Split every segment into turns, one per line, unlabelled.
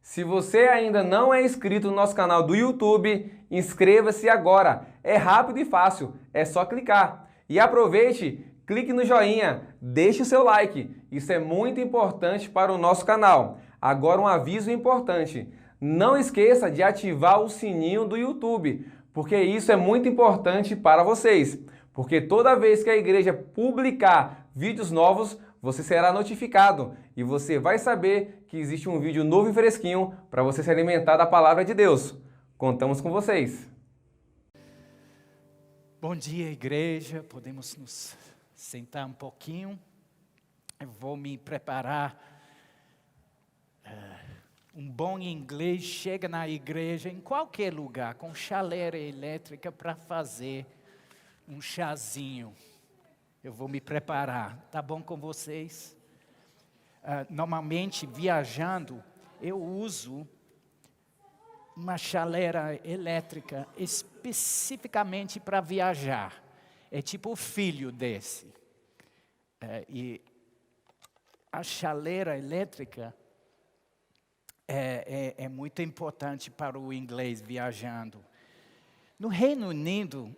Se você ainda não é inscrito no nosso canal do YouTube, inscreva-se agora. É rápido e fácil, é só clicar. E aproveite, clique no joinha, deixe o seu like. Isso é muito importante para o nosso canal. Agora um aviso importante. Não esqueça de ativar o sininho do YouTube, porque isso é muito importante para vocês. Porque toda vez que a igreja publicar vídeos novos, você será notificado e você vai saber que existe um vídeo novo e fresquinho para você se alimentar da palavra de Deus. Contamos com vocês.
Bom dia, igreja. Podemos nos sentar um pouquinho. Eu vou me preparar. Um bom inglês chega na igreja, em qualquer lugar, com chaleira elétrica para fazer um chazinho. Eu vou me preparar. Tá bom com vocês? Normalmente, viajando, eu uso uma chaleira elétrica especificamente para viajar. É tipo o filho desse. E a chaleira elétrica é muito importante para o inglês viajando. No Reino Unido,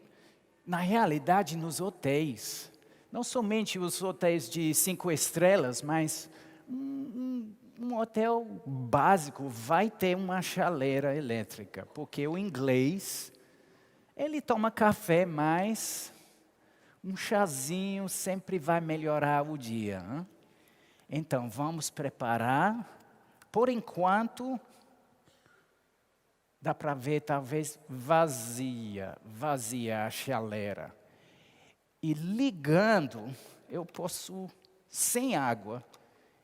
na realidade, nos hotéis, não somente os hotéis de 5 estrelas, mas um hotel básico vai ter uma chaleira elétrica, porque o inglês, ele toma café, mas um chazinho sempre vai melhorar o dia. Hein? Então, vamos preparar. Por enquanto, dá para ver talvez vazia a chaleira. E ligando, eu posso, sem água,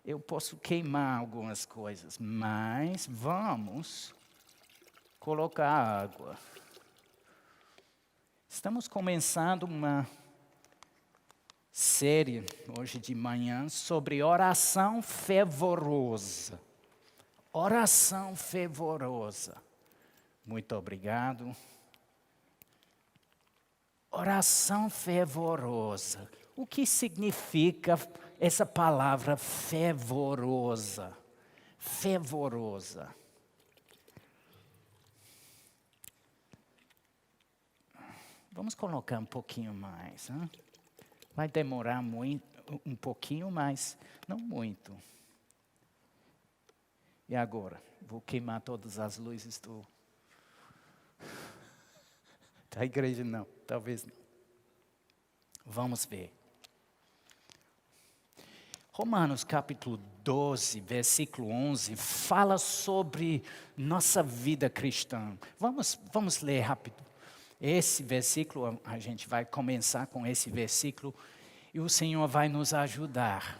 eu posso queimar algumas coisas, mas vamos colocar água. Estamos começando uma série, hoje de manhã, sobre oração fervorosa. Oração fervorosa. Muito obrigado. Oração fervorosa. O que significa essa palavra fervorosa? Fervorosa. Vamos colocar um pouquinho mais. Hein? Vai demorar um pouquinho, mas não muito. E agora? Vou queimar todas as luzes da igreja, não. Talvez não. Vamos ver. Romanos capítulo 12, versículo 11, fala sobre nossa vida cristã. Vamos ler rápido. Esse versículo, a gente vai começar com esse versículo e o Senhor vai nos ajudar.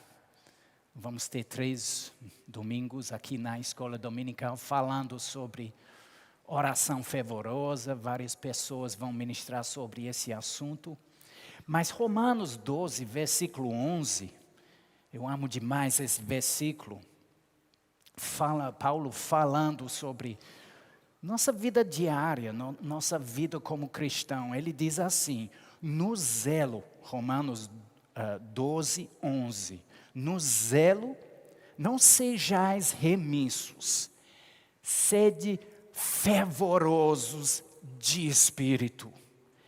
Vamos ter 3 domingos aqui na escola dominical falando sobre oração fervorosa. Várias pessoas vão ministrar sobre esse assunto. Mas Romanos 12, versículo 11, eu amo demais esse versículo. Paulo falando sobre nossa vida diária, nossa vida como cristão. Ele diz assim, no zelo, Romanos 12, 11. No zelo, não sejais remissos, sede fervorosos de espírito,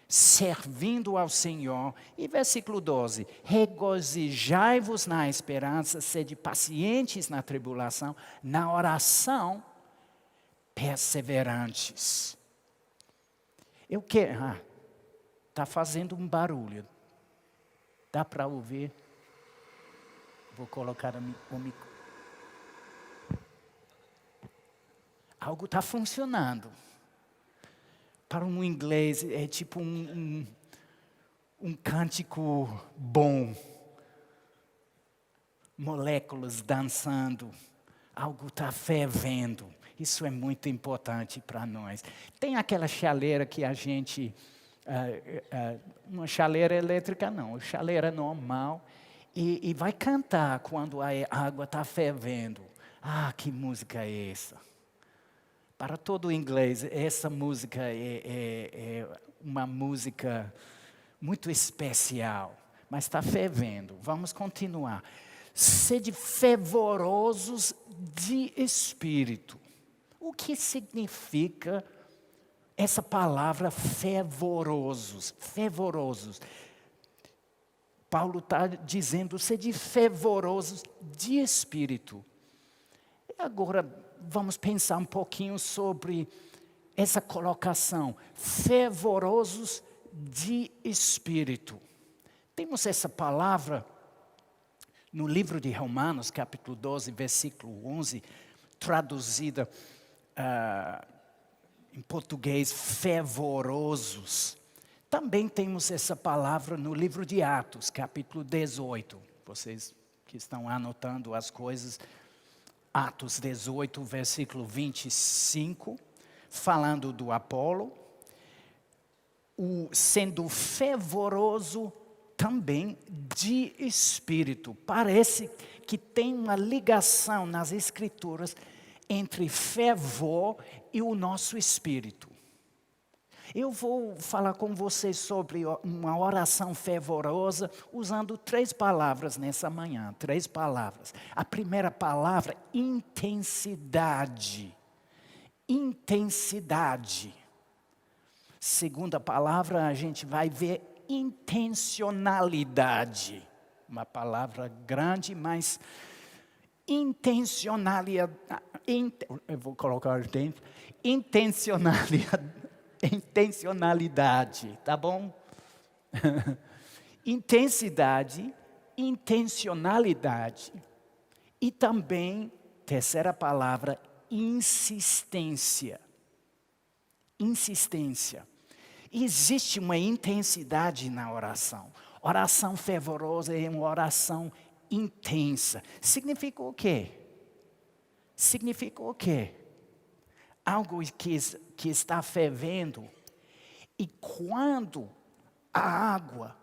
servindo ao Senhor. E versículo 12, regozijai-vos na esperança, sede pacientes na tribulação, na oração, perseverantes. Eu quero, está fazendo um barulho, dá para ouvir? Vou colocar o microfone. Algo está funcionando. Para um inglês é tipo um cântico bom. Moléculas dançando. Algo está fervendo. Isso é muito importante para nós. Tem aquela chaleira que a gente... uma chaleira elétrica não, chaleira normal. E vai cantar quando a água está fervendo. Que música é essa? Para todo inglês, essa música é uma música muito especial. Mas está fervendo. Vamos continuar. Sede fervorosos de espírito. O que significa essa palavra fervorosos? Fervorosos. Paulo está dizendo, sede fervorosos de espírito. E agora vamos pensar um pouquinho sobre essa colocação. Fervorosos de espírito. Temos essa palavra no livro de Romanos, capítulo 12, versículo 11, traduzida em português, fervorosos. Também temos essa palavra no livro de Atos, capítulo 18. Vocês que estão anotando as coisas, Atos 18, versículo 25, falando do Apolo, sendo fervoroso também de espírito. Parece que tem uma ligação nas Escrituras entre fervor e o nosso espírito. Eu vou falar com vocês sobre uma oração fervorosa usando 3 palavras nessa manhã, 3 palavras. A primeira palavra, intensidade. Intensidade. Segunda palavra, a gente vai ver intencionalidade. Uma palavra grande, mas intencionalidade. Eu vou colocar dentro. Intencionalidade, tá bom? Intensidade, intencionalidade e também, terceira palavra, insistência. Insistência. Existe uma intensidade na oração. Oração fervorosa é uma oração intensa. Significa o quê? Significa o quê? Algo que está fervendo. E quando a água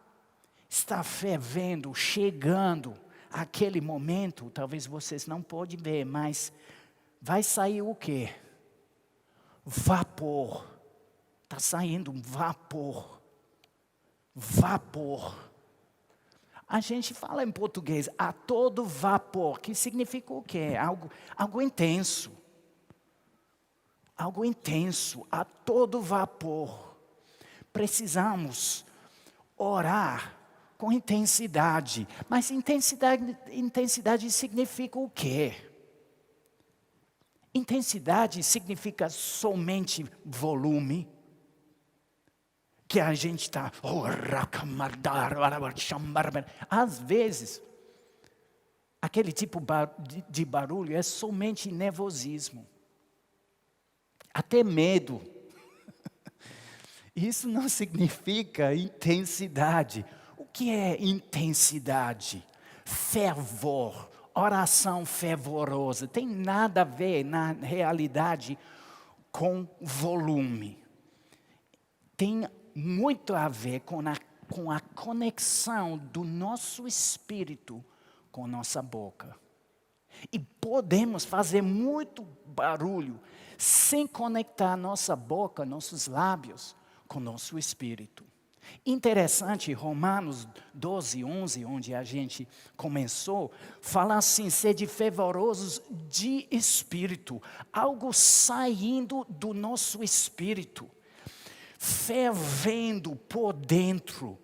está fervendo, chegando àquele momento, talvez vocês não podem ver, mas vai sair o quê? Vapor. Está saindo um vapor. Vapor. A gente fala em português, a todo vapor, que significa o quê? Algo intenso. Algo intenso, a todo vapor. Precisamos orar com intensidade. Mas intensidade significa o quê? Intensidade significa somente volume. Que a gente está... Às vezes, aquele tipo de barulho é somente nervosismo. Até medo. Isso não significa intensidade. O que é intensidade? Fervor, oração fervorosa. Tem nada a ver, na realidade, com volume. Tem muito a ver com a conexão do nosso espírito com nossa boca. E podemos fazer muito barulho sem conectar nossa boca, nossos lábios com nosso espírito. Interessante, Romanos 12, 11, onde a gente começou, fala assim, sede fervorosos de espírito, algo saindo do nosso espírito, fervendo por dentro,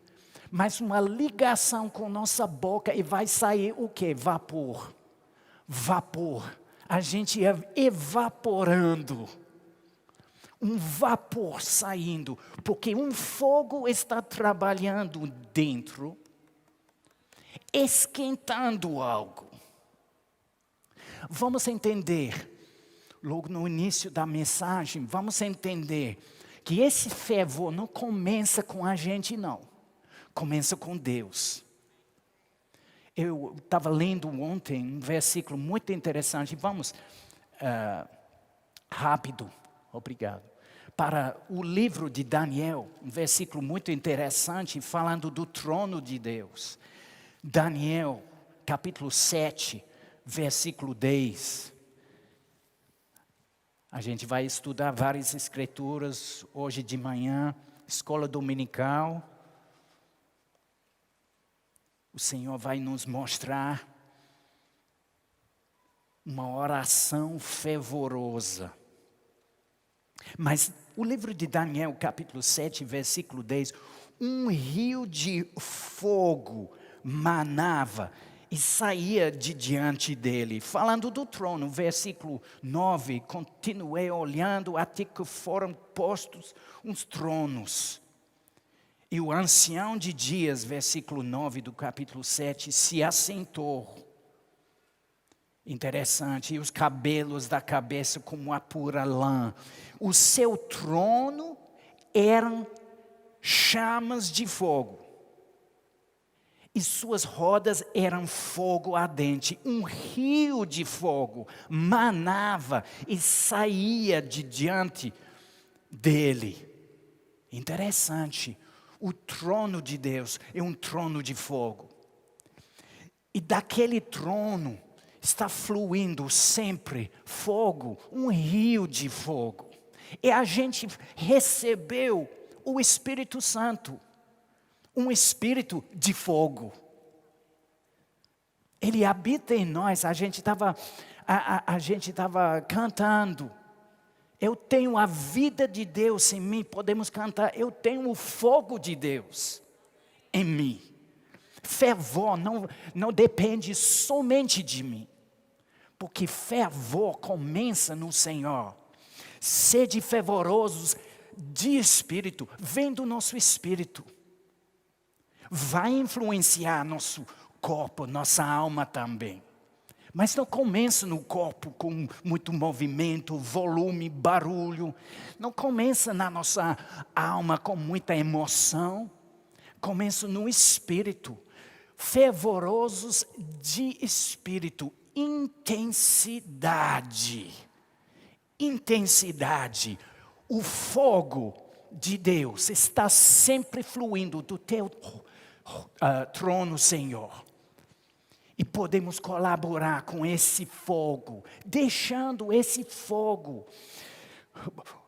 mas uma ligação com nossa boca e vai sair o quê? Vapor. Vapor. A gente evaporando. Um vapor saindo, porque um fogo está trabalhando dentro, esquentando algo. Vamos entender, logo no início da mensagem, vamos entender que esse fervor não começa com a gente, não. Começa com Deus. Eu estava lendo ontem um versículo muito interessante. Vamos, rápido. Obrigado. Para o livro de Daniel, um versículo muito interessante, falando do trono de Deus. Daniel, capítulo 7, versículo 10. A gente vai estudar várias escrituras hoje de manhã, escola dominical. O Senhor vai nos mostrar uma oração fervorosa. Mas o livro de Daniel, capítulo 7, versículo 10, um rio de fogo manava e saía de diante dele. Falando do trono, versículo 9, continuei olhando até que foram postos uns tronos. E o ancião de dias, versículo 9 do capítulo 7, se assentou. Interessante, e os cabelos da cabeça como a pura lã. O seu trono eram chamas de fogo. E suas rodas eram fogo ardente. Um rio de fogo manava e saía de diante dele. Interessante, o trono de Deus é um trono de fogo. E daquele trono está fluindo sempre fogo, um rio de fogo. E a gente recebeu o Espírito Santo, um espírito de fogo. Ele habita em nós. A gente estava cantando. Eu tenho a vida de Deus em mim. Podemos cantar. Eu tenho o fogo de Deus em mim. Fervor não depende somente de mim. Porque fervor começa no Senhor. Sede fervorosos de espírito, vem do nosso espírito. Vai influenciar nosso corpo, nossa alma também. Mas não começa no corpo com muito movimento, volume, barulho. Não começa na nossa alma com muita emoção. Começa no espírito. Fervorosos de espírito. Intensidade. Intensidade. O fogo de Deus está sempre fluindo do teu trono, Senhor. E podemos colaborar com esse fogo, deixando esse fogo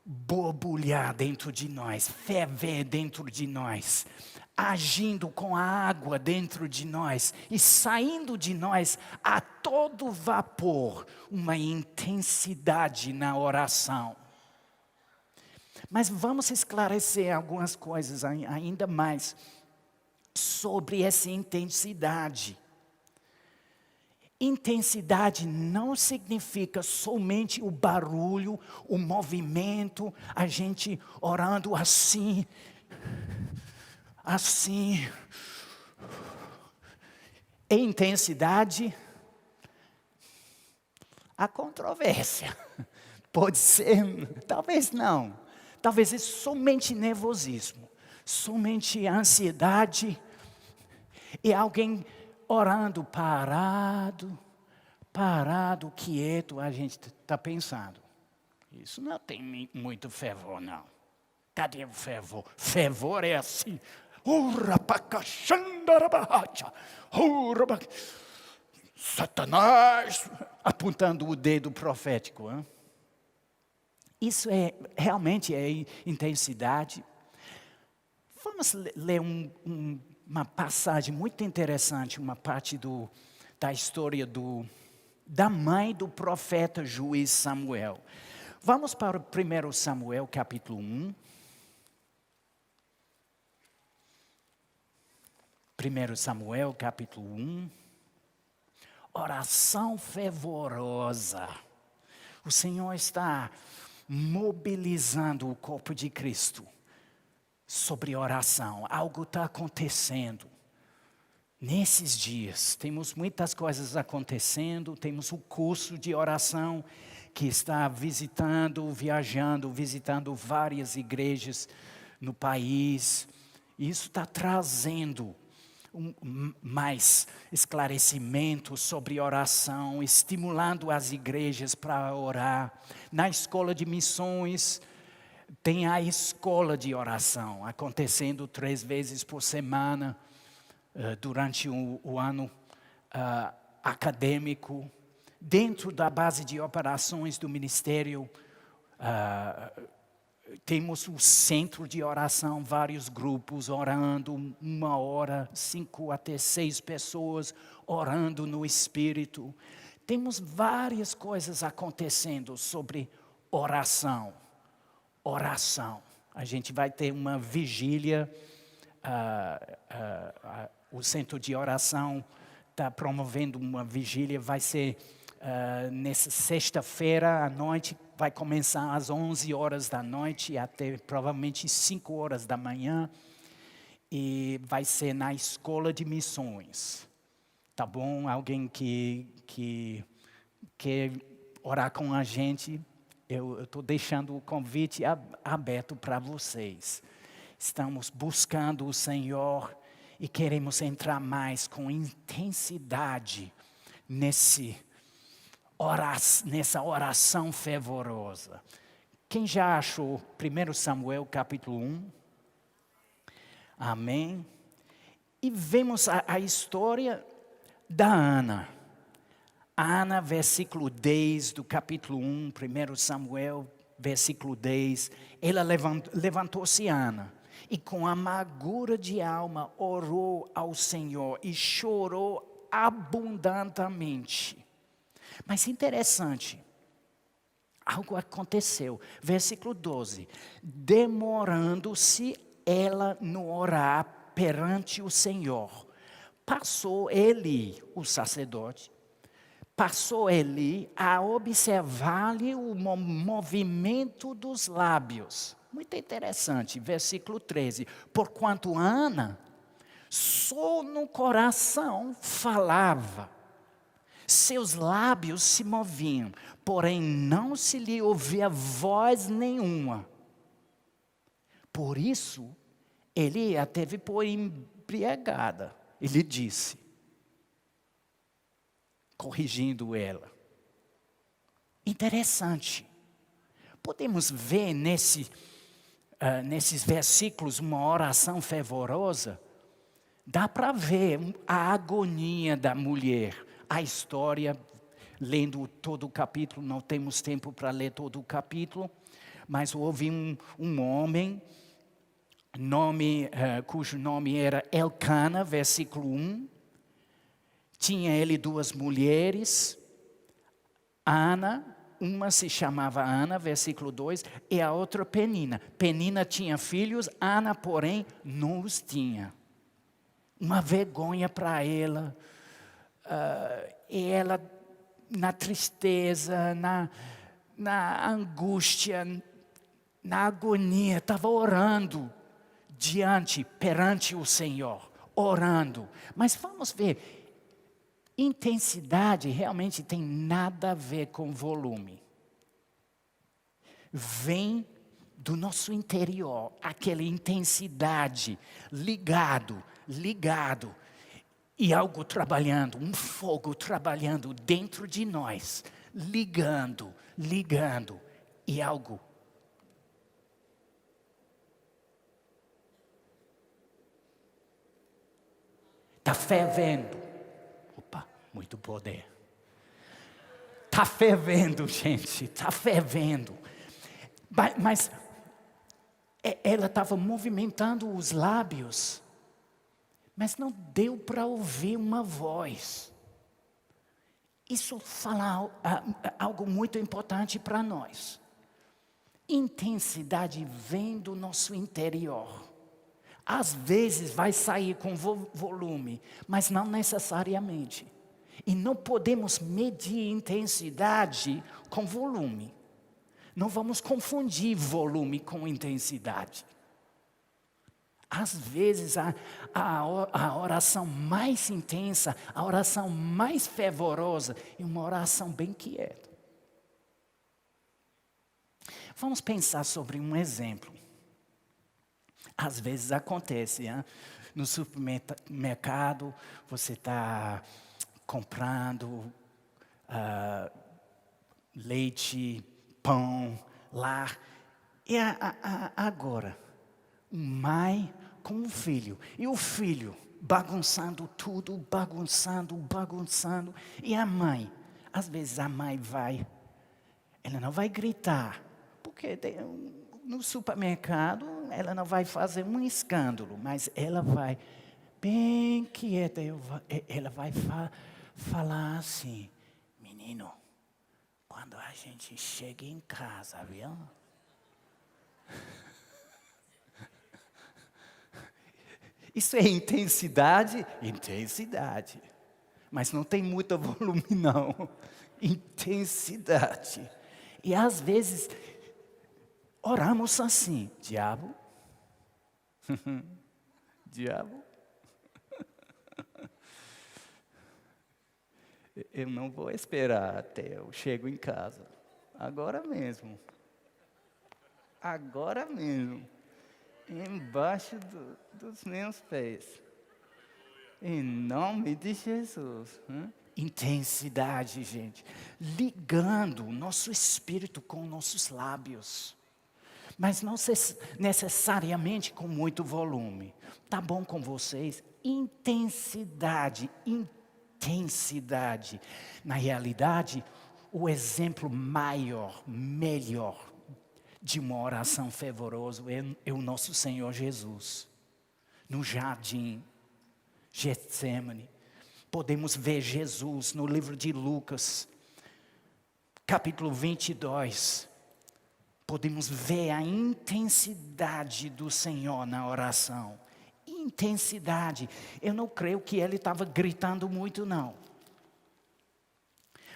borbulhar dentro de nós, ferver dentro de nós, agindo com a água dentro de nós e saindo de nós a todo vapor, uma intensidade na oração. Mas vamos esclarecer algumas coisas ainda mais sobre essa intensidade. Intensidade não significa somente o barulho, o movimento, a gente orando assim. Intensidade, há controvérsia. Pode ser, talvez não. Talvez é somente nervosismo, somente ansiedade. E alguém orando parado, quieto, a gente está pensando. Isso não tem muito fervor, não. Cadê o fervor? Fervor é assim. Satanás, apontando o dedo profético. Hein? Isso realmente é intensidade. Vamos ler uma passagem muito interessante, uma parte da história da mãe do profeta juiz Samuel. Vamos para o 1 Samuel, capítulo 1. 1 Samuel, capítulo 1. Oração fervorosa. O Senhor está mobilizando o corpo de Cristo sobre oração. Algo está acontecendo. Nesses dias, temos muitas coisas acontecendo. Temos o curso de oração que está visitando várias igrejas no país. Isso está trazendo mais esclarecimento sobre oração, estimulando as igrejas para orar. Na escola de missões, tem a escola de oração, acontecendo 3 vezes por semana, durante o ano acadêmico. Dentro da base de operações do ministério, temos o centro de oração, vários grupos orando, 1 hora, 5 até 6 pessoas orando no Espírito. Temos várias coisas acontecendo sobre oração. oração. A gente vai ter uma vigília, o centro de oração está promovendo uma vigília, vai ser nessa sexta-feira à noite, vai começar às 11 horas da noite até provavelmente 5 horas da manhã, e vai ser na Escola de Missões. Tá bom? Alguém que quer orar com a gente, eu estou deixando o convite aberto para vocês. Estamos buscando o Senhor e queremos entrar mais com intensidade nessa oração fervorosa. Quem já achou 1 Samuel capítulo 1? Amém? E vemos a história da Ana. Ana, versículo 10 do capítulo 1, 1 Samuel, versículo 10. Ela levantou-se, Ana, e com amargura de alma orou ao Senhor e chorou abundantemente. Mas interessante, algo aconteceu. Versículo 12. Demorando-se ela no orar perante o Senhor, passou Eli, o sacerdote, a observar-lhe o movimento dos lábios. Muito interessante, versículo 13. Porquanto Ana, só no coração falava, seus lábios se moviam, porém não se lhe ouvia voz nenhuma. Por isso, ele a teve por embriagada. Ele disse, corrigindo ela. Interessante. Podemos ver nesses versículos uma oração fervorosa. Dá para ver a agonia da mulher. A história, lendo todo o capítulo, não temos tempo para ler todo o capítulo, mas houve um homem, cujo nome era Elcana, versículo 1. Tinha ele 2 mulheres, Ana, uma se chamava Ana, versículo 2, e a outra Penina. Penina tinha filhos, Ana, porém, não os tinha. Uma vergonha para ela. E ela, na tristeza, na angústia, na agonia, estava orando perante o Senhor, orando. Mas vamos ver, intensidade realmente tem nada a ver com volume. Vem do nosso interior, aquela intensidade, ligado, e algo trabalhando, um fogo trabalhando dentro de nós, ligando, e algo. Está fervendo. Opa, muito poder. Está fervendo, gente, está fervendo. Mas ela estava movimentando os lábios, mas não deu para ouvir uma voz. Isso fala algo muito importante para nós. Intensidade vem do nosso interior. Às vezes vai sair com volume, mas não necessariamente. E não podemos medir intensidade com volume. Não vamos confundir volume com intensidade. Às vezes a oração mais intensa, a oração mais fervorosa é uma oração bem quieta. Vamos pensar sobre um exemplo. Às vezes acontece, hein? No supermercado, você está comprando leite, pão, lá. E agora, mãe com o filho. E o filho bagunçando tudo, bagunçando. E a mãe, às vezes a mãe ela não vai gritar, porque no supermercado ela não vai fazer um escândalo, mas ela vai bem quieta, ela vai falar assim, menino, quando a gente chega em casa, viu? Isso é intensidade? Intensidade. Mas não tem muito volume, não. Intensidade. E às vezes, oramos assim: diabo, diabo, eu não vou esperar até eu chego em casa. Agora mesmo. Agora mesmo. Embaixo dos meus pés. Em nome de Jesus. Intensidade, gente. Ligando o nosso espírito com nossos lábios. Mas não necessariamente com muito volume. Tá bom com vocês? Intensidade, intensidade. Na realidade, o exemplo maior, melhor de uma oração fervorosa é o nosso Senhor Jesus. No jardim Getsemane, podemos ver Jesus no livro de Lucas, capítulo 22. Podemos ver a intensidade do Senhor na oração. Intensidade. Eu não creio que ele estava gritando muito, não.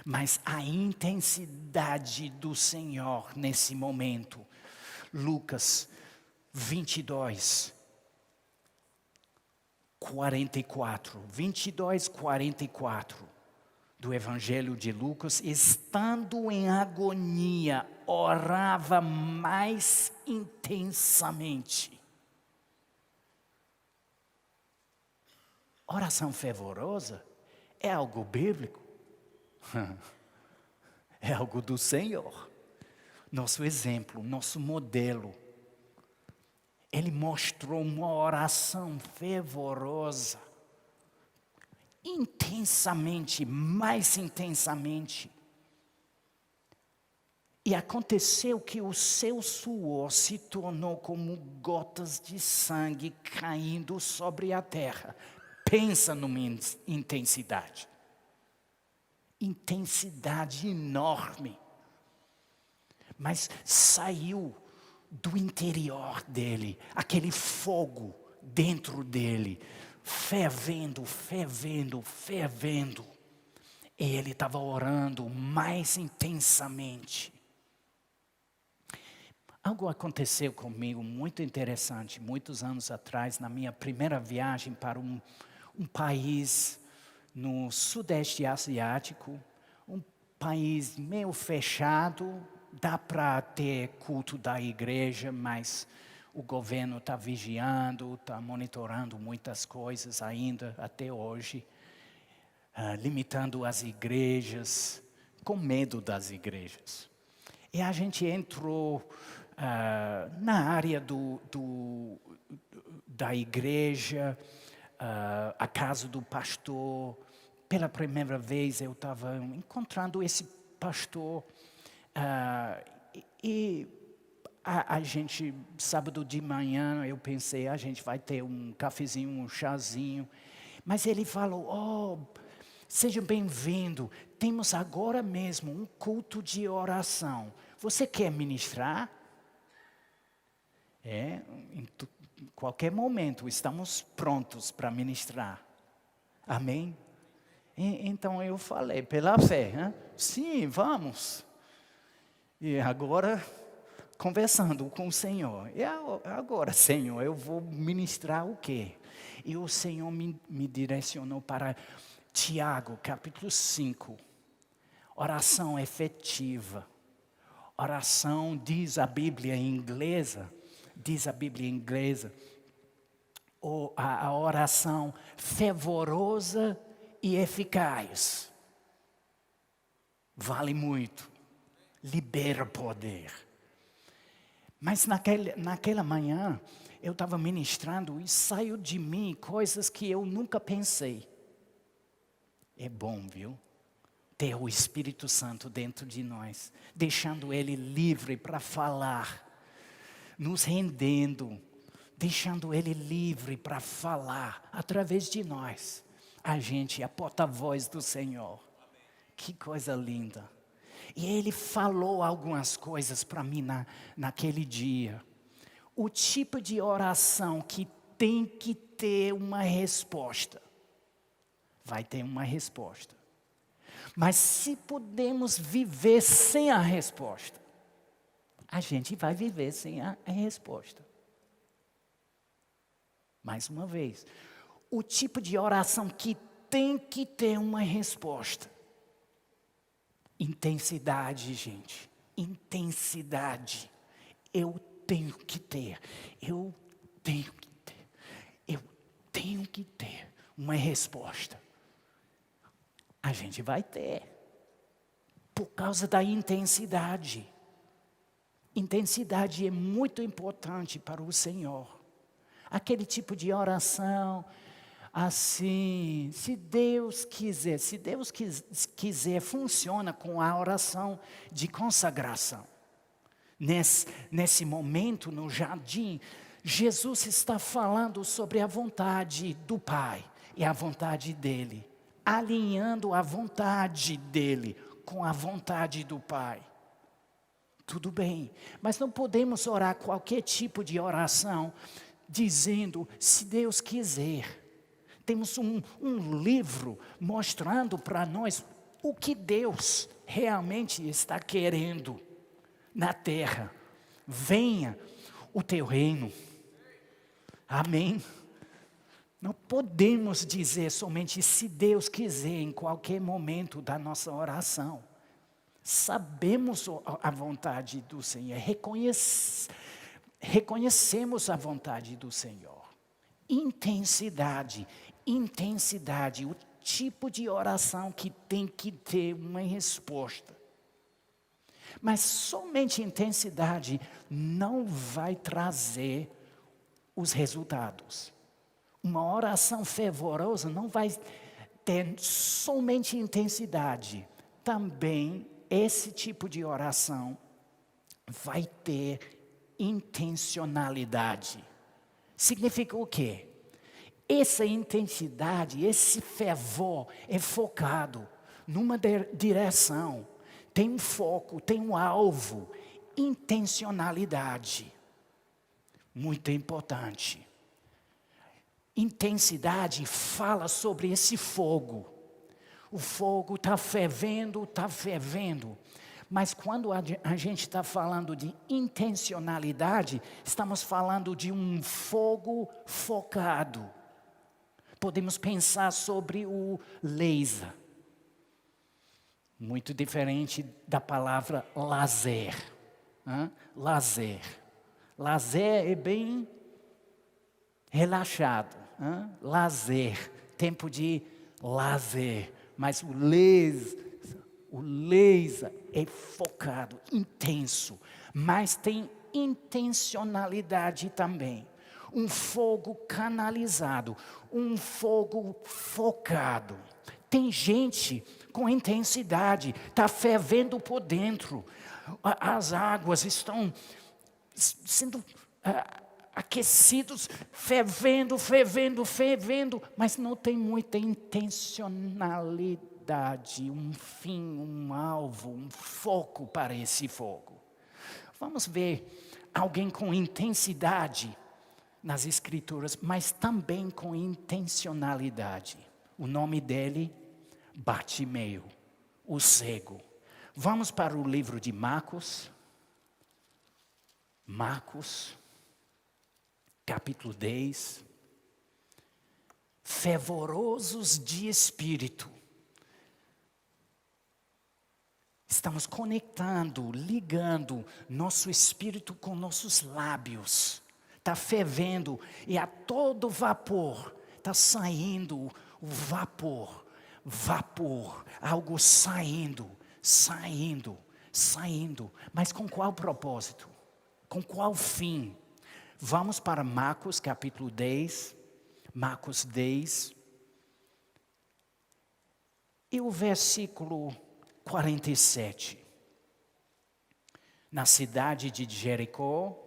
Mas a intensidade do Senhor nesse momento. Lucas 22, 44. 22, 44. Do Evangelho de Lucas. Estando em agonia, orava mais intensamente. Oração fervorosa é algo bíblico. É algo do Senhor. Nosso exemplo, nosso modelo. Ele mostrou uma oração fervorosa. Intensamente, mais intensamente. E aconteceu que o seu suor se tornou como gotas de sangue caindo sobre a terra. Pensa numa intensidade. Intensidade enorme. Mas saiu do interior dele, aquele fogo dentro dele, fervendo, fervendo, fervendo. E ele estava orando mais intensamente. Algo aconteceu comigo muito interessante, muitos anos atrás, na minha primeira viagem para um país no Sudeste Asiático, um país meio fechado, dá para ter culto da igreja, mas o governo está vigiando, está monitorando muitas coisas ainda até hoje, limitando as igrejas, com medo das igrejas. E a gente entrou na área da igreja, a casa do pastor. Pela primeira vez eu estava encontrando esse pastor. E a gente, sábado de manhã, eu pensei, a gente vai ter um cafezinho, um chazinho. Mas ele falou, seja bem-vindo, temos agora mesmo um culto de oração. Você quer ministrar? Em qualquer momento estamos prontos para ministrar. Amém? Então eu falei, pela fé, sim, vamos. E agora, conversando com o Senhor. E agora, Senhor, eu vou ministrar o quê? E o Senhor me direcionou para Tiago, capítulo 5. Oração efetiva. Oração, diz a Bíblia inglesa, a oração fervorosa e eficaz. Vale muito. Libera poder. Mas naquela manhã, eu estava ministrando e saiu de mim coisas que eu nunca pensei. É bom, viu? Ter o Espírito Santo dentro de nós, deixando Ele livre para falar, nos rendendo, deixando Ele livre para falar através de nós. A gente é a porta-voz do Senhor. Que coisa linda. E Ele falou algumas coisas para mim naquele dia. o tipo de oração que tem que ter uma resposta, vai ter uma resposta. Mas se podemos viver sem a resposta, a gente vai viver sem a resposta. Mais uma vez, o tipo de oração que tem que ter uma resposta. Intensidade, gente. Intensidade. Eu tenho que ter. Eu tenho que ter. Eu tenho que ter uma resposta. A gente vai ter. Por causa da intensidade. Intensidade é muito importante para o Senhor. Aquele tipo de oração, assim, se Deus quiser, funciona com a oração de consagração. Nesse momento, no jardim, Jesus está falando sobre a vontade do Pai e a vontade dEle, alinhando a vontade dEle com a vontade do Pai. Tudo bem, mas não podemos orar qualquer tipo de oração dizendo, se Deus quiser. Temos um livro mostrando para nós o que Deus realmente está querendo na terra. Venha o teu reino. Amém? Não podemos dizer somente se Deus quiser em qualquer momento da nossa oração. Sabemos a vontade do Senhor, reconhecemos a vontade do Senhor. Intensidade, o tipo de oração que tem que ter uma resposta. Mas somente intensidade não vai trazer os resultados. Uma oração fervorosa não vai ter somente intensidade. Também esse tipo de oração vai ter intencionalidade. Significa o quê? Essa intensidade, esse fervor é focado numa direção. Tem um foco, tem um alvo. Intencionalidade. Muito importante. Intensidade fala sobre esse fogo. O fogo está fervendo. Mas quando a gente está falando de intencionalidade, estamos falando de um fogo focado. Podemos pensar sobre o laser. Muito diferente da palavra lazer. Lazer. Lazer é bem relaxado. Lazer. Tempo de lazer. Mas o laser é focado, intenso, mas tem intencionalidade também. Um fogo canalizado, um fogo focado. Tem gente com intensidade, está fervendo por dentro. As águas estão sendo aquecidas, fervendo, mas não tem muita intencionalidade, um fim, um alvo, um foco para esse fogo. Vamos ver alguém com intensidade nas Escrituras, mas também com intencionalidade. O nome dele, Bartimeu, o cego. Vamos para o livro de Marcos. Marcos, capítulo 10. Fervorosos de espírito. Estamos conectando, ligando nosso espírito com nossos lábios. Está fervendo e a todo vapor está saindo o vapor, algo saindo. Mas com qual propósito? Com qual fim? Vamos para Marcos capítulo 10. Marcos 10. E o versículo 47. Na cidade de Jericó,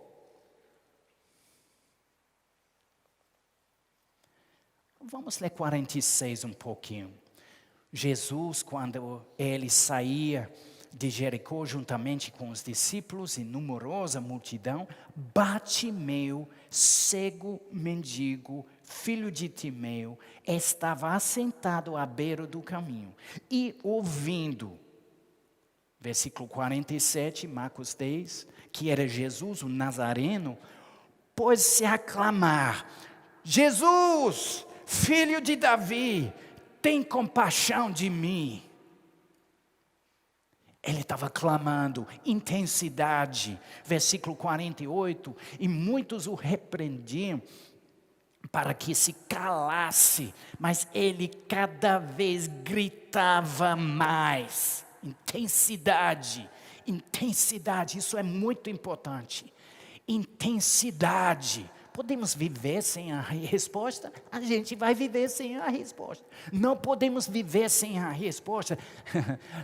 vamos ler 46 um pouquinho. Jesus, quando ele saía de Jericó, juntamente com os discípulos e numerosa multidão, Bartimeu, cego, mendigo, filho de Timeu, estava assentado à beira do caminho e ouvindo, versículo 47, Marcos 10, que era Jesus, o Nazareno, pôs-se a clamar: Jesus, filho de Davi, tem compaixão de mim. Ele estava clamando, intensidade, versículo 48, e muitos o repreendiam para que se calasse, mas ele cada vez gritava mais. Intensidade, isso é muito importante. Intensidade. Podemos viver sem a resposta? A gente vai viver sem a resposta. Não podemos viver sem a resposta.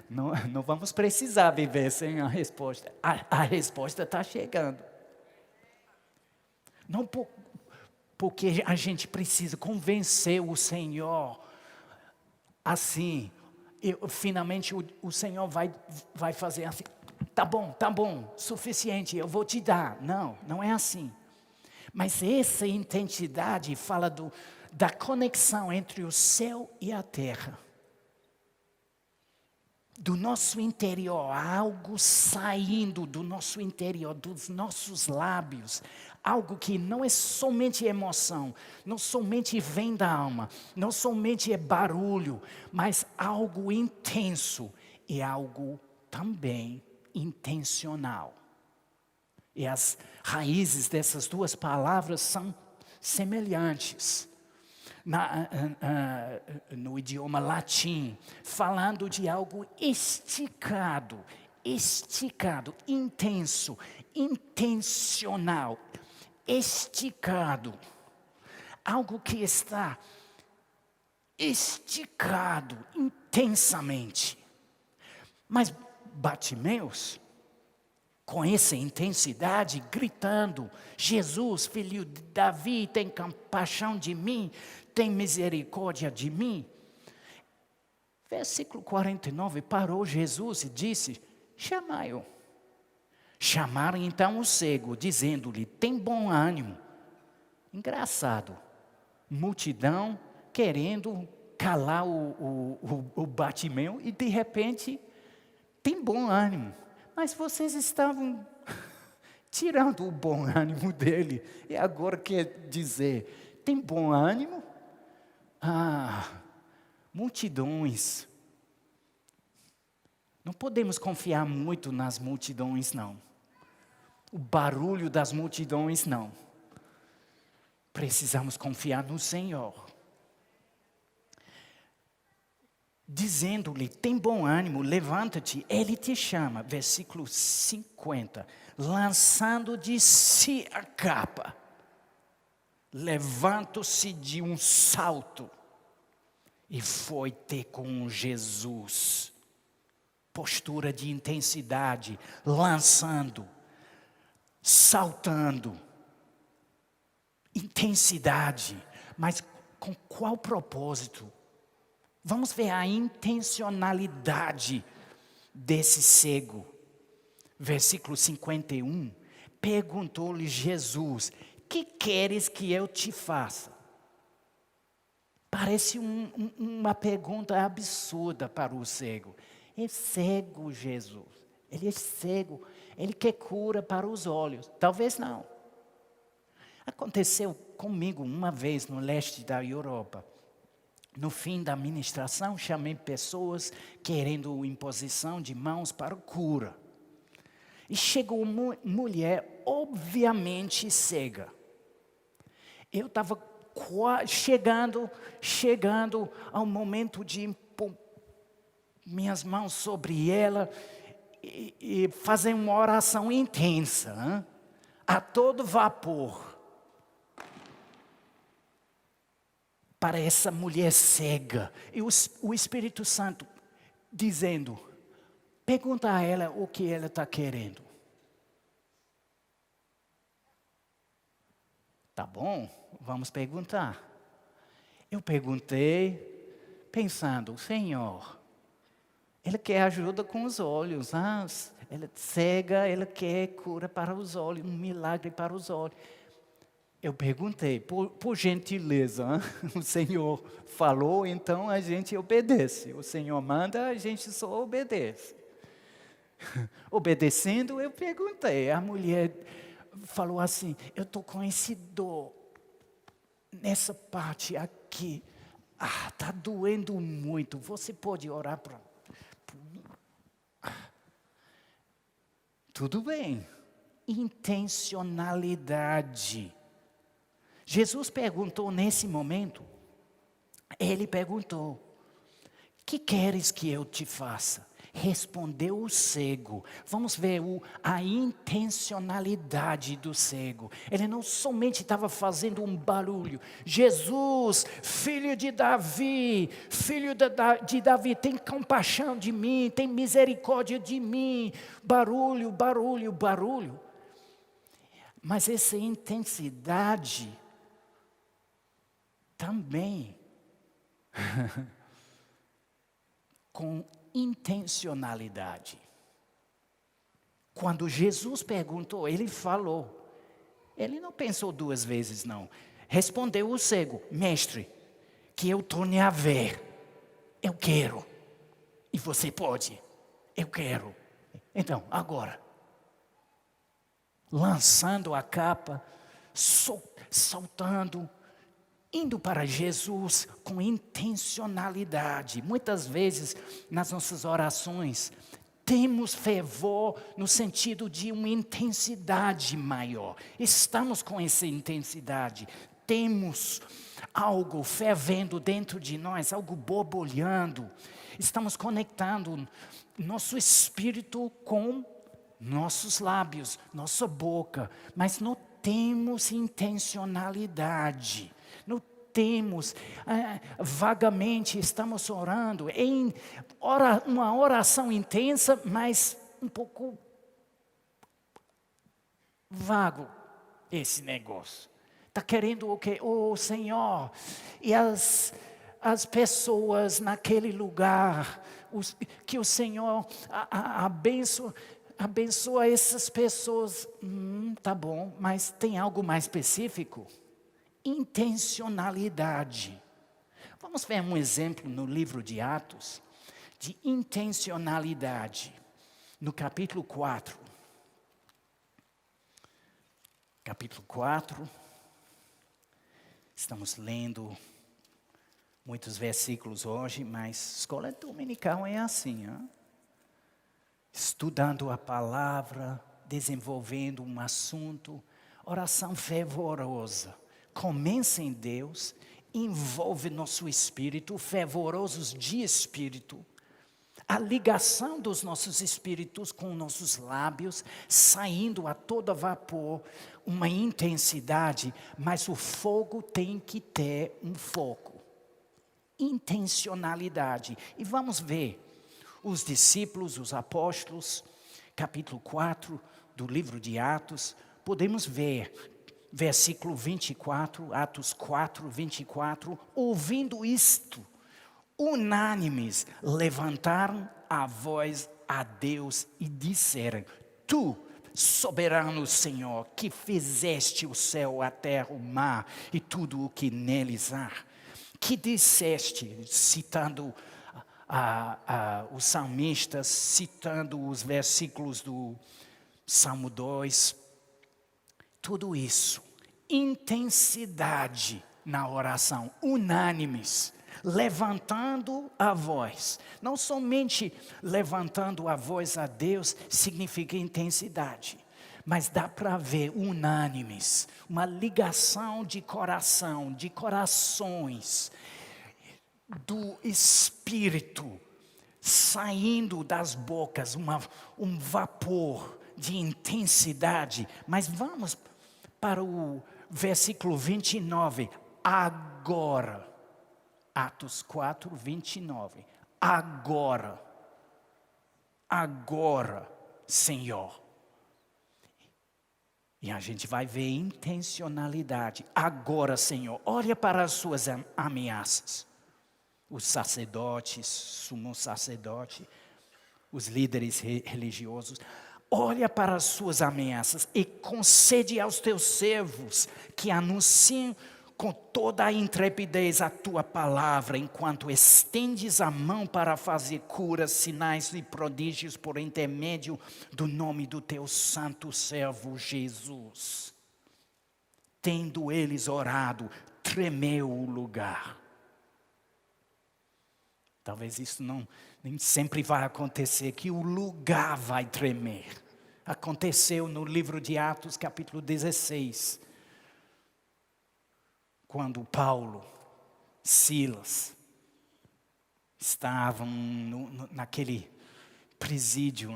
Não vamos precisar viver sem a resposta. A resposta está chegando. Não porque a gente precisa convencer o Senhor. Assim, finalmente o Senhor vai fazer assim. Tá bom, suficiente, eu vou te dar. Não é assim. Mas essa intensidade fala da conexão entre o céu e a terra. Do nosso interior, algo saindo do nosso interior, dos nossos lábios. Algo que não é somente emoção, não somente vem da alma, não somente é barulho, mas algo intenso e algo também intencional. E as raízes dessas duas palavras são semelhantes. No idioma latim, falando de algo esticado, intenso, intencional, esticado. Algo que está esticado intensamente. Mas Bartimeus, com essa intensidade, gritando: Jesus, filho de Davi, tem compaixão de mim, tem misericórdia de mim. Versículo 49, parou Jesus e disse: chamai-o. Chamaram então o cego, dizendo-lhe: tem bom ânimo. Engraçado, multidão querendo calar o Bartimeu e de repente tem bom ânimo. Mas vocês estavam tirando o bom ânimo dele. E agora quer dizer, tem bom ânimo? Multidões. Não podemos confiar muito nas multidões, não. O barulho das multidões, não. Precisamos confiar no Senhor. Dizendo-lhe: tem bom ânimo, levanta-te, Ele te chama. Versículo 50. Lançando de si a capa, levanta-se de um salto e foi ter com Jesus. Postura de intensidade, lançando, saltando. Intensidade, mas com qual propósito? Vamos ver a intencionalidade desse cego. Versículo 51. Perguntou-lhe Jesus: que queres que eu te faça? Parece uma pergunta absurda para o cego. É cego, Jesus. Ele é cego. Ele quer cura para os olhos. Talvez não. Aconteceu comigo uma vez no leste da Europa. No fim da ministração, chamei pessoas querendo imposição de mãos para cura. E chegou uma mulher obviamente cega. Eu estava chegando ao momento de impor minhas mãos sobre ela e fazer uma oração intensa, a todo vapor. Para essa mulher cega. E o Espírito Santo dizendo: pergunta a ela o que ela está querendo. Tá bom, vamos perguntar. Eu perguntei, pensando: Senhor, Ele quer ajuda com os olhos. Ela é cega, ela quer cura para os olhos, um milagre para os olhos. Eu perguntei, por gentileza, o Senhor falou, então a gente obedece. O Senhor manda, a gente só obedece. Obedecendo, eu perguntei. A mulher falou assim, eu estou com esse dor nessa parte aqui. Está doendo muito. Você pode orar por mim? Tudo bem. Intencionalidade. Jesus perguntou nesse momento, ele perguntou, que queres que eu te faça? Respondeu o cego. Vamos ver a intencionalidade do cego. Ele não somente estava fazendo um barulho. Jesus, filho de Davi, de Davi, tem compaixão de mim, tem misericórdia de mim. Barulho, barulho, barulho. Mas essa intensidade também com intencionalidade. Quando Jesus perguntou, ele falou. Ele não pensou duas vezes, não. Respondeu o cego, mestre, que eu torne a ver. Eu quero. E você pode. Eu quero. Então, agora. Lançando a capa, saltando, indo para Jesus com intencionalidade. Muitas vezes, nas nossas orações, temos fervor no sentido de uma intensidade maior. Estamos com essa intensidade. Temos algo fervendo dentro de nós, algo borbulhando. Estamos conectando nosso espírito com nossos lábios, nossa boca. Mas não temos intencionalidade. Não temos, vagamente estamos orando, uma oração intensa, mas um pouco vago esse negócio. Está querendo o quê? Oh, Senhor, e as pessoas naquele lugar, que o Senhor abençoa essas pessoas. Tá bom, mas tem algo mais específico? Intencionalidade. Vamos ver um exemplo no livro de Atos, de intencionalidade, no capítulo 4. Capítulo 4, estamos lendo muitos versículos hoje, mas escola dominical é assim, hein? Estudando a palavra, desenvolvendo um assunto, oração fervorosa. Começa em Deus, envolve nosso espírito, fervorosos de espírito. A ligação dos nossos espíritos com nossos lábios, saindo a todo vapor, uma intensidade, mas o fogo tem que ter um foco. Intencionalidade. E vamos ver os discípulos, os apóstolos, capítulo 4 do livro de Atos, podemos ver versículo 24, Atos 4, 24, ouvindo isto, unânimes, levantaram a voz a Deus e disseram, Tu, soberano Senhor, que fizeste o céu, a terra, o mar e tudo o que neles há, que disseste, citando os salmistas, citando os versículos do Salmo 2, tudo isso, intensidade na oração, unânimes, levantando a voz. Não somente levantando a voz a Deus significa intensidade, mas dá para ver unânimes, uma ligação de coração, de corações, do Espírito, saindo das bocas, um vapor de intensidade. Mas vamos para o versículo 29, agora, Atos 4, 29, agora, Senhor. E a gente vai ver intencionalidade, agora, Senhor, olha para as suas ameaças. Os sacerdotes, sumo sacerdote, os líderes religiosos. Olha para as suas ameaças e concede aos teus servos que anunciem com toda a intrepidez a tua palavra, enquanto estendes a mão para fazer curas, sinais e prodígios por intermédio do nome do teu santo servo Jesus. Tendo eles orado, tremeu o lugar. Talvez isso nem sempre vai acontecer, que o lugar vai tremer. Aconteceu no livro de Atos, capítulo 16, quando Paulo, Silas, estavam naquele presídio,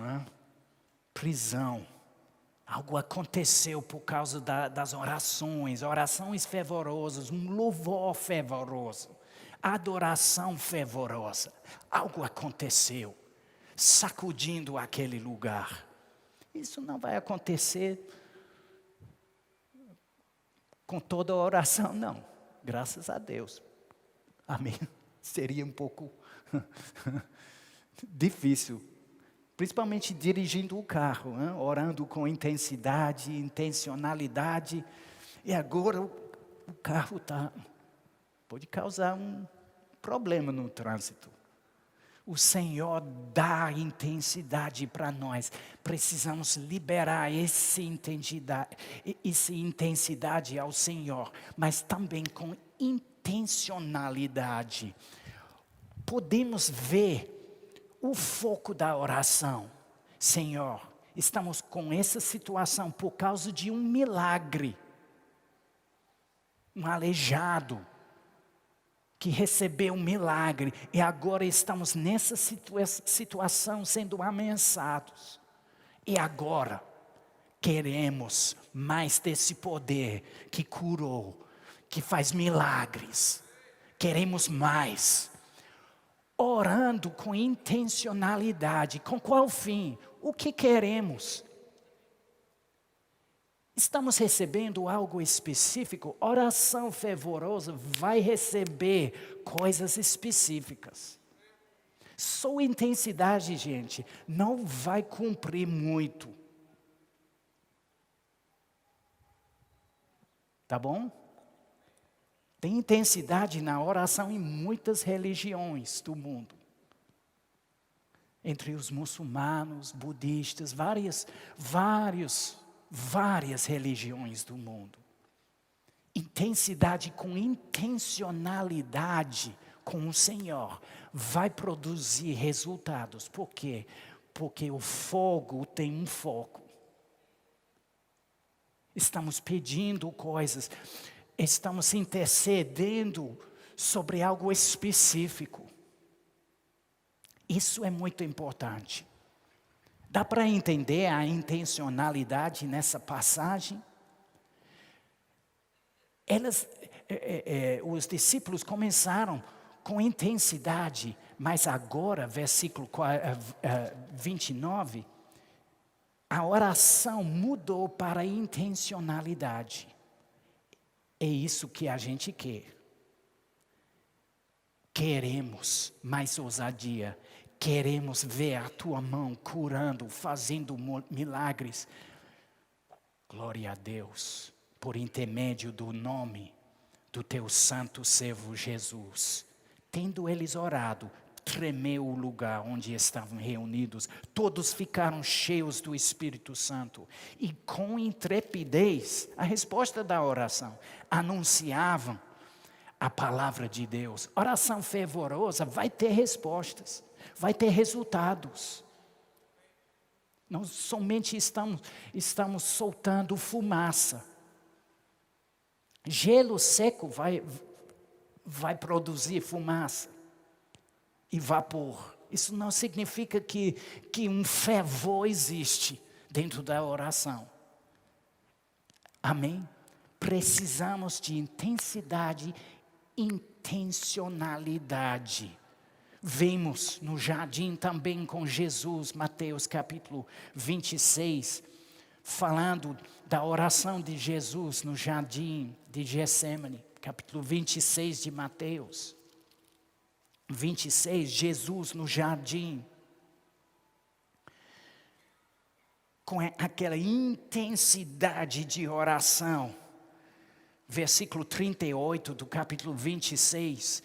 prisão. Algo aconteceu por causa das orações fervorosas, um louvor fervoroso. Adoração fervorosa. Algo aconteceu, sacudindo aquele lugar. Isso não vai acontecer com toda a oração, não. Graças a Deus. Amém. Seria um pouco difícil. Principalmente dirigindo o carro, orando com intensidade, intencionalidade. E agora o carro pode causar um problema no trânsito. O Senhor dá intensidade para nós. Precisamos liberar essa intensidade ao Senhor, mas também com intencionalidade. Podemos ver o foco da oração. Senhor, estamos com essa situação por causa de um milagre. Um aleijado que recebeu um milagre e agora estamos nessa situação sendo ameaçados. E agora queremos mais desse poder que curou, que faz milagres. Queremos mais. Orando com intencionalidade. Com qual fim? O que queremos? Estamos recebendo algo específico? Oração fervorosa vai receber coisas específicas. Sua intensidade, gente, não vai cumprir muito. Tá bom? Tem intensidade na oração em muitas religiões do mundo. Entre os muçulmanos, budistas, várias religiões do mundo. Intensidade com intencionalidade com o Senhor vai produzir resultados. Por quê? Porque o fogo tem um foco. Estamos pedindo coisas, estamos intercedendo sobre algo específico. Isso é muito importante. Dá para entender a intencionalidade nessa passagem? Os discípulos começaram com intensidade, mas agora, versículo 29, a oração mudou para intencionalidade. É isso que a gente quer. Queremos mais ousadia. Queremos ver a tua mão curando, fazendo milagres. Glória a Deus, por intermédio do nome do teu santo servo Jesus. Tendo eles orado, tremeu o lugar onde estavam reunidos. Todos ficaram cheios do Espírito Santo. E com intrepidez, a resposta da oração, anunciavam a palavra de Deus. Oração fervorosa vai ter respostas. Vai ter resultados. Não somente estamos soltando fumaça. Gelo seco vai produzir fumaça e vapor. Isso não significa que um fervor existe dentro da oração. Amém? Precisamos de intensidade, intencionalidade. Vemos no jardim também com Jesus, Mateus capítulo 26, falando da oração de Jesus no jardim de Getsêmani, capítulo 26 de Mateus. 26, Jesus no jardim. com aquela intensidade de oração. Versículo 38 do capítulo 26.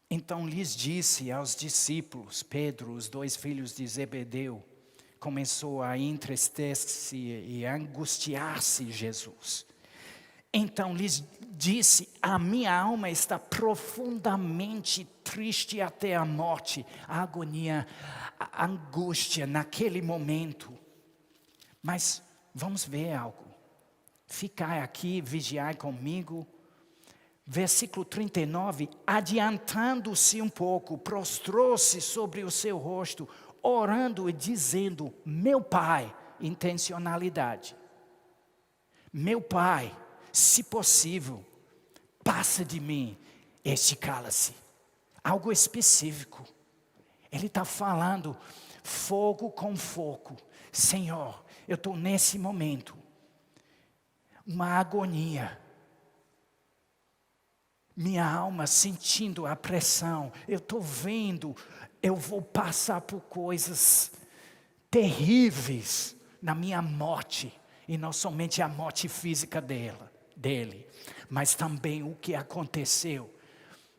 Então lhes disse aos discípulos, Pedro, os 2 filhos de Zebedeu, começou a entristecer-se e angustiar-se Jesus. Então lhes disse, a minha alma está profundamente triste até a morte, a agonia, a angústia naquele momento. Mas vamos ver algo. Ficai aqui, vigiai comigo. Versículo 39, adiantando-se um pouco, prostrou-se sobre o seu rosto, orando e dizendo, meu Pai, intencionalidade. Meu Pai, se possível, passa de mim este cálice. Algo específico. Ele está falando fogo com fogo. Senhor, eu estou nesse momento. Uma agonia. Minha alma sentindo a pressão. Eu estou vendo, eu vou passar por coisas terríveis na minha morte. E não somente a morte física dele, mas também o que aconteceu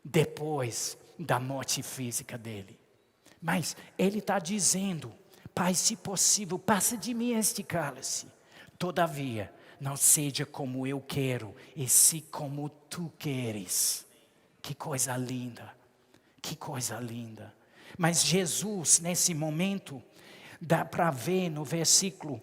depois da morte física dele. Mas ele está dizendo, Pai, se possível, passa de mim este cálice. Todavia, não seja como eu quero, e sim como tu queres. Que coisa linda, que coisa linda. Mas Jesus, nesse momento, dá para ver no versículo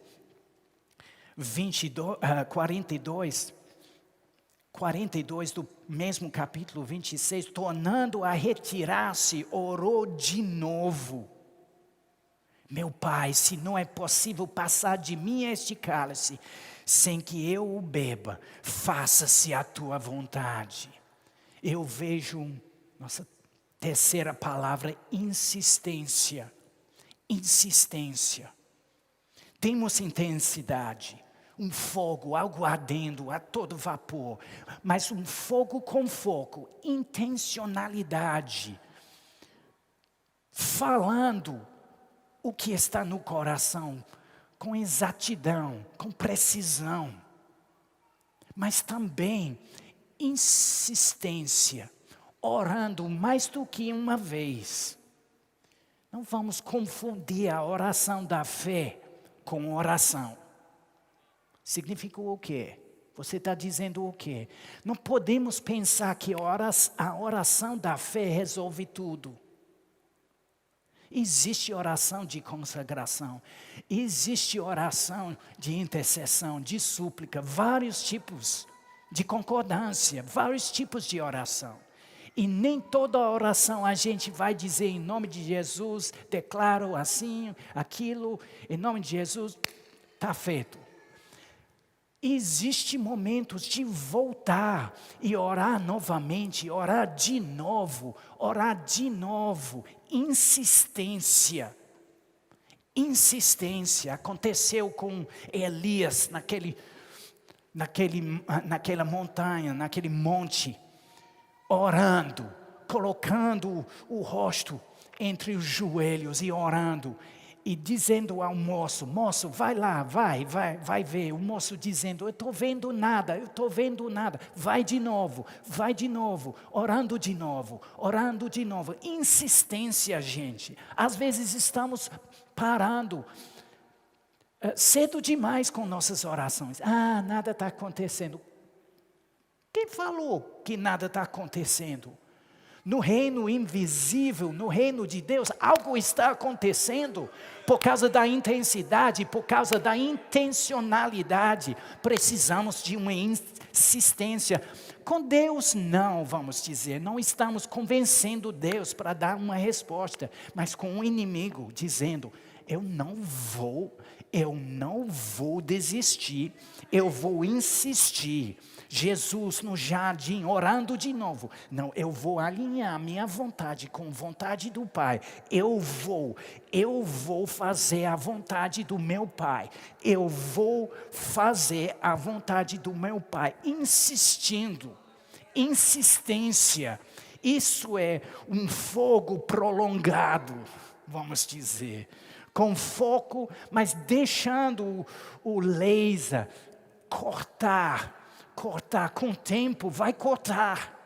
42 do mesmo capítulo 26, tornando a retirar-se, orou de novo. Meu Pai, se não é possível passar de mim este cálice, sem que eu o beba, faça-se a tua vontade. Eu vejo, nossa terceira palavra, insistência. Insistência. Temos intensidade, um fogo, algo ardendo a todo vapor, mas um fogo com fogo, intencionalidade, falando o que está no coração, com exatidão, com precisão, mas também insistência, orando mais do que uma vez. Não vamos confundir a oração da fé com oração. Significa o quê? Você está dizendo o quê? Não podemos pensar que a oração da fé resolve tudo. Existe oração de consagração, existe oração de intercessão, de súplica, vários tipos de concordância, vários tipos de oração. E nem toda oração a gente vai dizer em nome de Jesus, declaro assim, aquilo, em nome de Jesus, está feito. Existem momentos de voltar e orar novamente, orar de novo, insistência. Insistência, aconteceu com Elias naquela montanha, naquele monte, orando, colocando o rosto entre os joelhos e orando. E dizendo ao moço, vai lá, vai ver. O moço dizendo, eu estou vendo nada, vai de novo, orando de novo. Insistência, gente. Às vezes estamos parando cedo demais com nossas orações. Nada está acontecendo. Quem falou que nada está acontecendo? No reino invisível, no reino de Deus, algo está acontecendo por causa da intensidade, por causa da intencionalidade. Precisamos de uma insistência. Com Deus não, vamos dizer, não estamos convencendo Deus para dar uma resposta, mas com o inimigo dizendo, eu não vou desistir, eu vou insistir. Jesus no jardim, orando de novo. Não, eu vou alinhar minha vontade com a vontade do Pai. Eu vou fazer a vontade do meu Pai. Eu vou fazer a vontade do meu Pai. Insistindo, insistência. Isso é um fogo prolongado, vamos dizer. com foco, mas deixando o laser cortar com o tempo, vai cortar.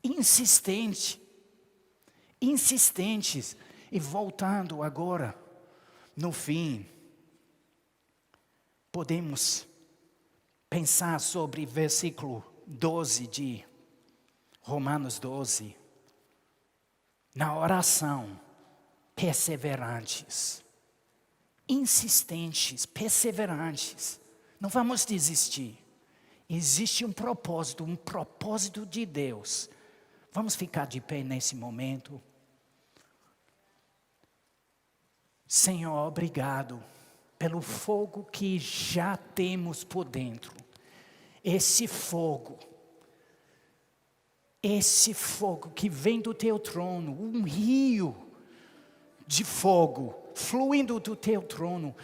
Insistentes. E voltando agora, no fim, podemos pensar sobre versículo 12 de Romanos 12. Na oração, perseverantes, insistentes, perseverantes. Não vamos desistir. Existe um propósito de Deus. Vamos ficar de pé nesse momento. Senhor, obrigado pelo fogo que já temos por dentro. Esse fogo que vem do teu trono, um rio de fogo fluindo do teu trono,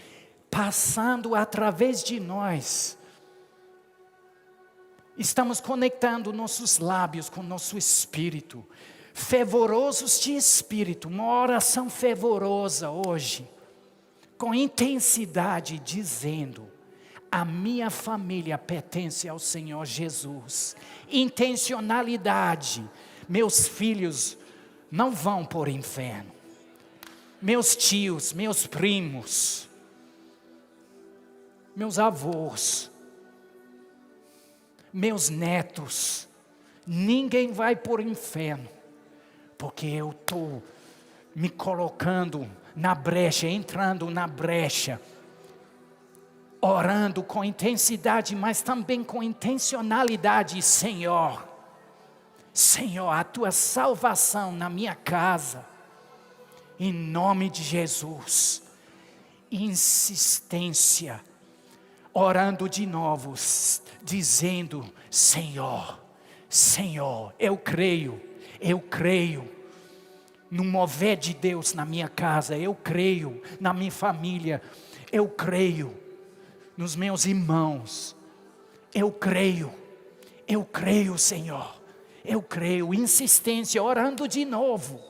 passando através de nós. Estamos conectando nossos lábios com nosso espírito, fervorosos de espírito, uma oração fervorosa hoje, com intensidade, dizendo: a minha família pertence ao Senhor Jesus. Intencionalidade, meus filhos não vão para o inferno. Meus tios, meus primos, meus avós, meus netos, ninguém vai para o inferno, porque eu estou me colocando na brecha, entrando na brecha, orando com intensidade, mas também com intencionalidade. Senhor, a tua salvação na minha casa, em nome de Jesus. Insistência, orando de novo, dizendo: Senhor, eu creio no mover de Deus na minha casa, eu creio na minha família, eu creio nos meus irmãos, eu creio, Senhor, eu creio. Insistência, orando de novo.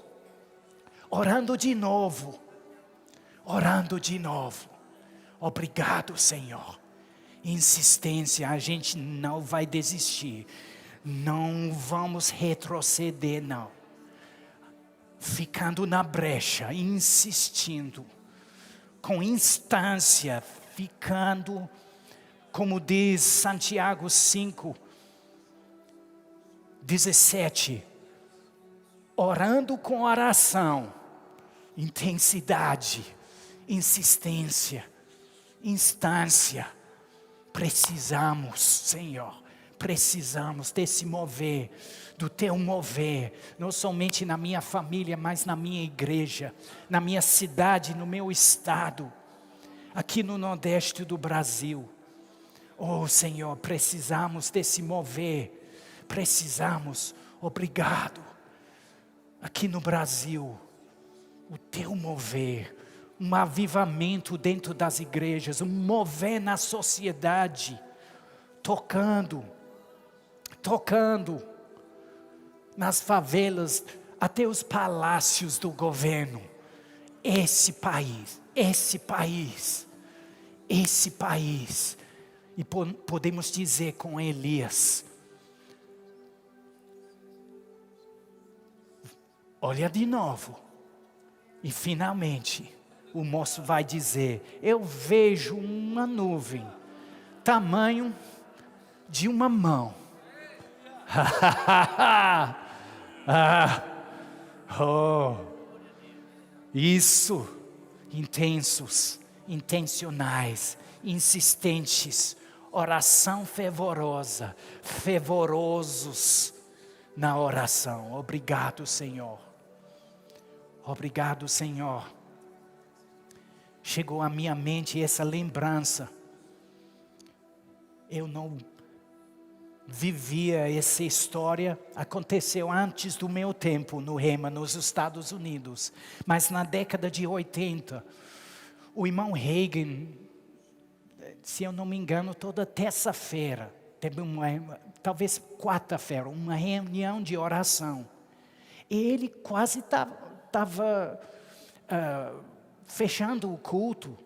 Obrigado, Senhor. Insistência, a gente não vai desistir, não vamos retroceder, não. Ficando na brecha, insistindo, com instância, ficando, como diz Santiago 5:17, orando com oração, intensidade, insistência, instância. Precisamos, Senhor, desse mover, do teu mover, não somente na minha família, mas na minha igreja, na minha cidade, no meu estado, aqui no Nordeste do Brasil. Oh, Senhor, precisamos desse mover, obrigado. Aqui no Brasil, o teu mover, um avivamento dentro das igrejas, um mover na sociedade, tocando nas favelas, até os palácios do governo. Esse país, e podemos dizer com Elias: olha de novo, e finalmente o moço vai dizer: eu vejo uma nuvem, tamanho de uma mão. Isso, intensos, intencionais, insistentes, oração fervorosa, fervorosos na oração. Obrigado, Senhor. Obrigado, Senhor. Chegou à minha mente essa lembrança. Eu não vivia essa história, aconteceu antes do meu tempo no Rema, nos Estados Unidos. Mas na década de 80, o irmão Reagan, se eu não me engano, toda terça-feira, teve talvez quarta-feira, uma reunião de oração. Ele quase estava fechando o culto,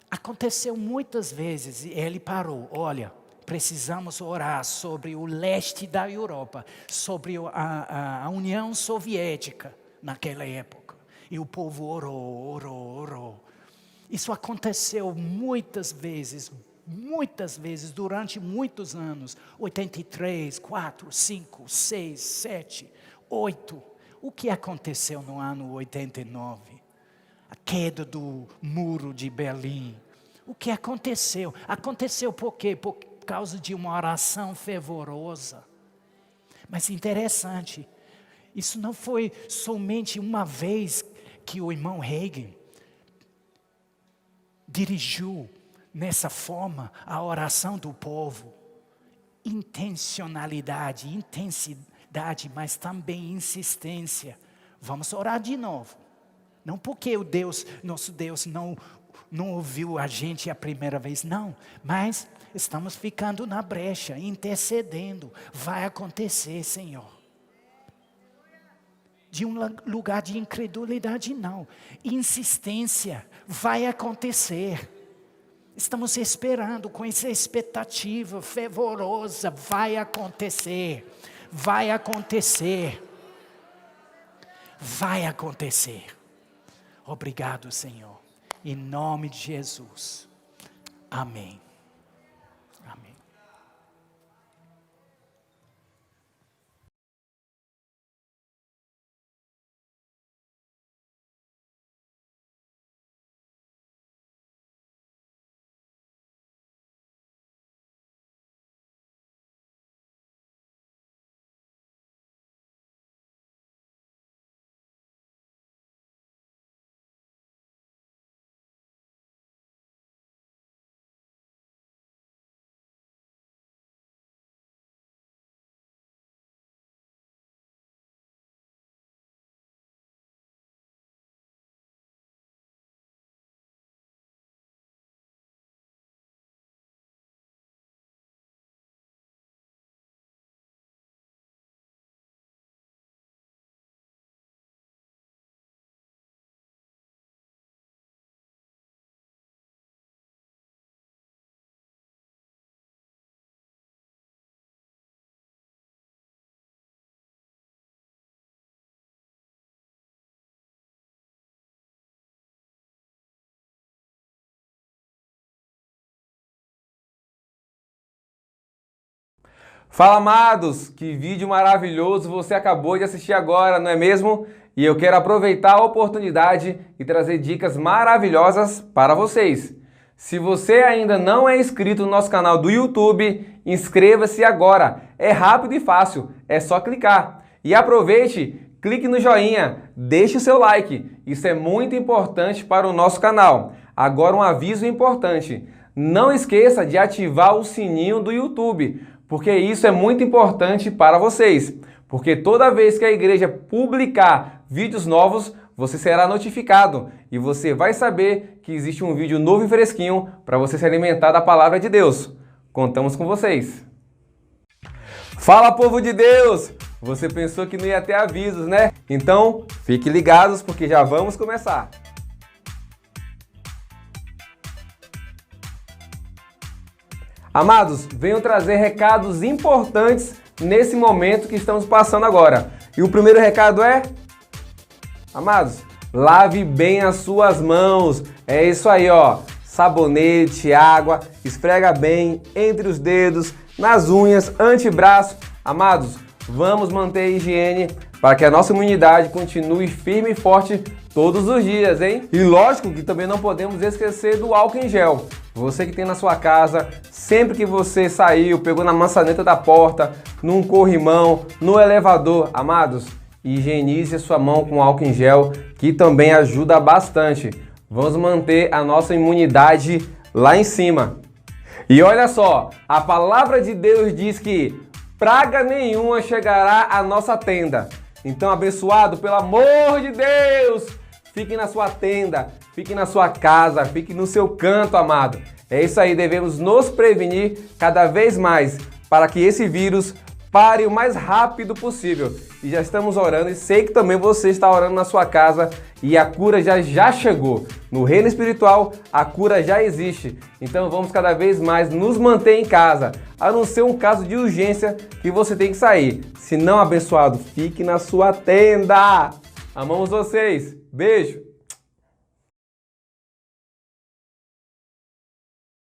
aconteceu muitas vezes, e ele parou, olha, precisamos orar sobre o leste da Europa, sobre a União Soviética naquela época. E o povo orou. Isso aconteceu muitas vezes durante muitos anos. 83, 4, 5, 6, 7, 8. O que aconteceu no ano 89? A queda do muro de Berlim. O que aconteceu? Aconteceu por quê? Por causa de uma oração fervorosa. Mas interessante, isso não foi somente uma vez que o irmão Hagin dirigiu nessa forma a oração do povo. Intencionalidade, intensidade, mas também insistência. Vamos orar de novo. Não porque nosso Deus não ouviu a gente a primeira vez, não. Mas estamos ficando na brecha, intercedendo. Vai acontecer, Senhor. De um lugar de incredulidade, não. Insistência, vai acontecer. Estamos esperando com essa expectativa fervorosa, vai acontecer. Vai acontecer. Vai acontecer. Obrigado, Senhor. Em nome de Jesus. Amém. Amém.
Fala, amados! Que vídeo maravilhoso você acabou de assistir agora, não é mesmo? E eu quero aproveitar a oportunidade e trazer dicas maravilhosas para vocês. Se você ainda não é inscrito no nosso canal do YouTube, inscreva-se agora. É rápido e fácil, é só clicar. E aproveite, clique no joinha, deixe o seu like. Isso é muito importante para o nosso canal. Agora um aviso importante. Não esqueça de ativar o sininho do YouTube, porque isso é muito importante para vocês. Porque toda vez que a igreja publicar vídeos novos, você será notificado e você vai saber que existe um vídeo novo e fresquinho para você se alimentar da palavra de Deus. Contamos com vocês. Fala, povo de Deus! Você pensou que não ia ter avisos, né? Então, fiquem ligados porque já vamos começar. Amados, venho trazer recados importantes nesse momento que estamos passando agora. E o primeiro recado é... Amados, lave bem as suas mãos. É isso aí, ó. Sabonete, água, esfrega bem entre os dedos, nas unhas, antebraço. Amados, vamos manter a higiene para que a nossa imunidade continue firme e forte todos os dias, hein? E lógico que também não podemos esquecer do álcool em gel. Você que tem na sua casa, sempre que você saiu, pegou na maçaneta da porta, num corrimão, no elevador, amados, higienize a sua mão com álcool em gel, que também ajuda bastante. Vamos manter a nossa imunidade lá em cima. E olha só, a palavra de Deus diz que praga nenhuma chegará à nossa tenda. Então, abençoado, pelo amor de Deus, fique na sua tenda, fique na sua casa, fique no seu canto, amado. É isso aí, devemos nos prevenir cada vez mais para que esse vírus Pare o mais rápido possível. E já estamos orando e sei que também você está orando na sua casa e a cura já chegou. No reino espiritual, a cura já existe. Então vamos cada vez mais nos manter em casa, a não ser um caso de urgência que você tem que sair. Se não, abençoado, fique na sua tenda. Amamos vocês. Beijo.